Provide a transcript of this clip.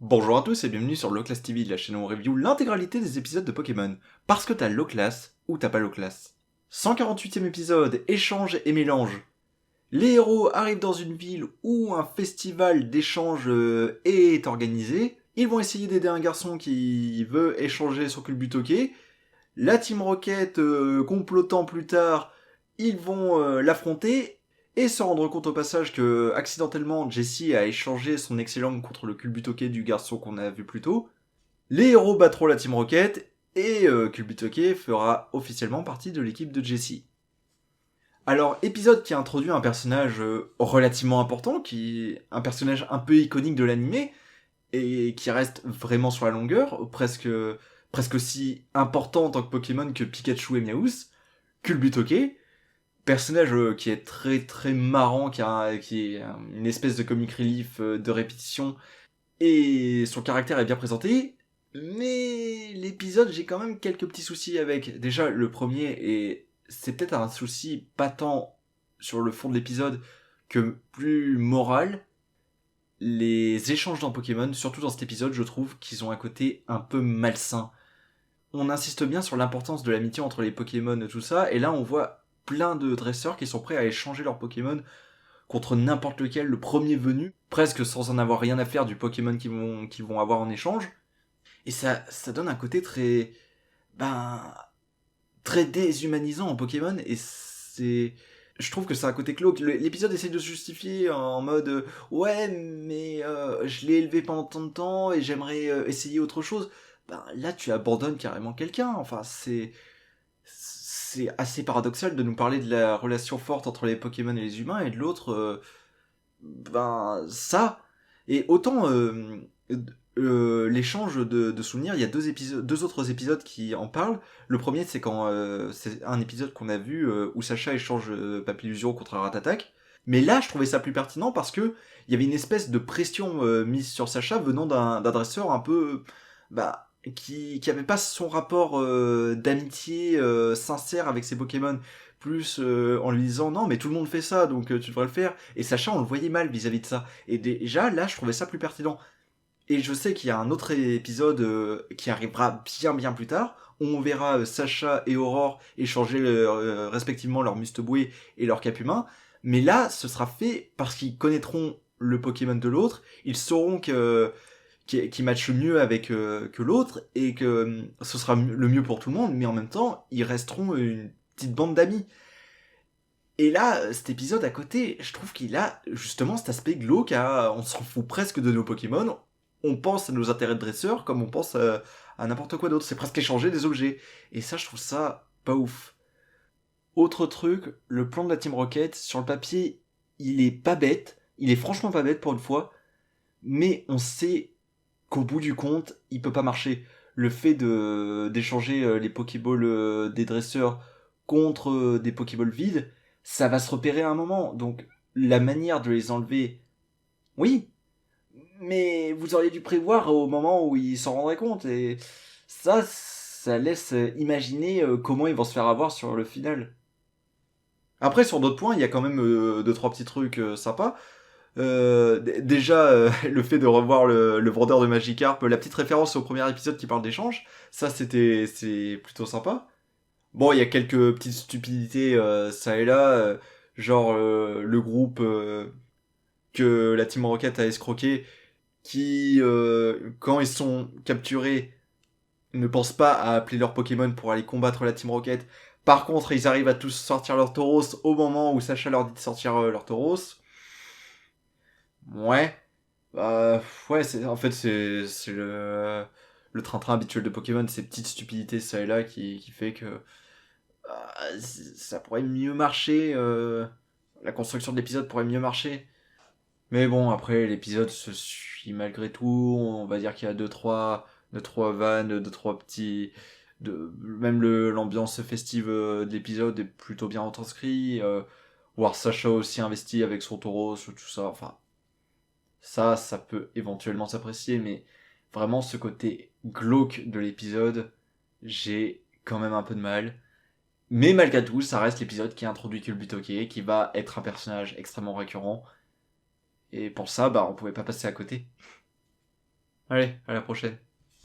Bonjour à tous et bienvenue sur Loclass TV, la chaîne où on review l'intégralité des épisodes de Pokémon. Parce que t'as Loclass ou t'as pas Loclass. 148e épisode, échange et mélange. Les héros arrivent dans une ville où un festival d'échange est organisé. Ils vont essayer d'aider un garçon qui veut échanger son Culbutoke. La Team Rocket, complotant plus tard, ils vont l'affronter et se rendre compte au passage que, accidentellement, Jessie a échangé son excellent contre le Culbutoke du garçon qu'on a vu plus tôt. Les héros battront la Team Rocket et Culbutoke fera officiellement partie de l'équipe de Jessie. Alors, épisode qui introduit un personnage relativement important, un personnage un peu iconique de l'animé, et qui reste vraiment sur la longueur, presque aussi important en tant que Pokémon que Pikachu et Meowth, Culbutoke, personnage qui est très très marrant, qui est une espèce de comic relief de répétition, et son caractère est bien présenté, mais l'épisode, j'ai quand même quelques petits soucis avec. Déjà, le premier, et c'est peut-être un souci pas tant sur le fond de l'épisode que plus moral, les échanges dans Pokémon, surtout dans cet épisode, je trouve qu'ils ont un côté un peu malsain. On insiste bien sur l'importance de l'amitié entre les Pokémon et tout ça, et là on voit plein de dresseurs qui sont prêts à échanger leurs Pokémon contre n'importe lequel, le premier venu, presque sans en avoir rien à faire du Pokémon qu'ils vont avoir en échange. Et ça donne un côté très, ben, très déshumanisant en Pokémon, et je trouve que c'est un côté glauque. L'épisode essaie de se justifier en mode ouais, mais je l'ai élevé pendant tant de temps et j'aimerais essayer autre chose. Ben, là, tu abandonnes carrément quelqu'un. Enfin, c'est assez paradoxal de nous parler de la relation forte entre les Pokémon et les humains et de l'autre, ben ça. Et autant l'échange de souvenirs, il y a deux autres épisodes qui en parlent. Le premier, c'est quand c'est un épisode qu'on a vu où Sacha échange Papillusion contre un Ratatak. Mais là, je trouvais ça plus pertinent parce que il y avait une espèce de pression mise sur Sacha venant d'un dresseur un peu, bah, qui avait pas son rapport d'amitié sincère avec ses Pokémon, plus en lui disant non mais tout le monde fait ça donc tu devrais le faire, et Sacha on le voyait mal vis-à-vis de ça, et déjà là je trouvais ça plus pertinent. Et je sais qu'il y a un autre épisode qui arrivera bien plus tard, où on verra Sacha et Aurore échanger respectivement leur Musteboué et leur Capumin, mais là ce sera fait parce qu'ils connaîtront le Pokémon de l'autre, ils sauront qui matche mieux avec que l'autre, et que ce sera le mieux pour tout le monde, mais en même temps ils resteront une petite bande d'amis. Et là, cet épisode à côté, je trouve qu'il a justement cet aspect glauque, on s'en fout presque de nos Pokémon, on pense à nos intérêts de dresseur comme on pense à n'importe quoi d'autre, c'est presque échanger des objets. Et ça, je trouve ça pas ouf. Autre truc, le plan de la Team Rocket, sur le papier, il est pas bête, il est franchement pas bête pour une fois, mais on sait qu'au bout du compte, il peut pas marcher. Le fait d'échanger les Pokéballs des dresseurs contre des Pokéballs vides, ça va se repérer à un moment. Donc la manière de les enlever, oui, mais vous auriez dû prévoir au moment où ils s'en rendraient compte. Et ça laisse imaginer comment ils vont se faire avoir sur le final. Après, sur d'autres points, il y a quand même deux trois petits trucs sympas. Déjà, le fait de revoir le vendeur de Magikarp, la petite référence au premier épisode qui parle d'échange, c'est plutôt sympa. Bon, il y a quelques petites stupidités ça et là, genre le groupe que la Team Rocket a escroqué, qui, quand ils sont capturés, ne pensent pas à appeler leur Pokémon pour aller combattre la Team Rocket. Par contre, ils arrivent à tous sortir leur Tauros au moment où Sacha leur dit de sortir leur Tauros. Ouais. Ouais, en fait, c'est le train-train habituel de Pokémon, ces petites stupidités ça et là qui fait que ça pourrait mieux marcher, la construction de l'épisode pourrait mieux marcher. Mais bon, après, l'épisode se suit malgré tout, on va dire qu'il y a deux, trois vannes, deux, trois petits... Même l'ambiance festive de l'épisode est plutôt bien retranscrit, voir Sacha aussi investi avec son taureau, tout ça, enfin, ça peut éventuellement s'apprécier, mais vraiment ce côté glauque de l'épisode, j'ai quand même un peu de mal. Mais malgré tout, ça reste l'épisode qui introduit Kulbutoke, qui va être un personnage extrêmement récurrent. Et pour ça, bah, on pouvait pas passer à côté. Allez, à la prochaine.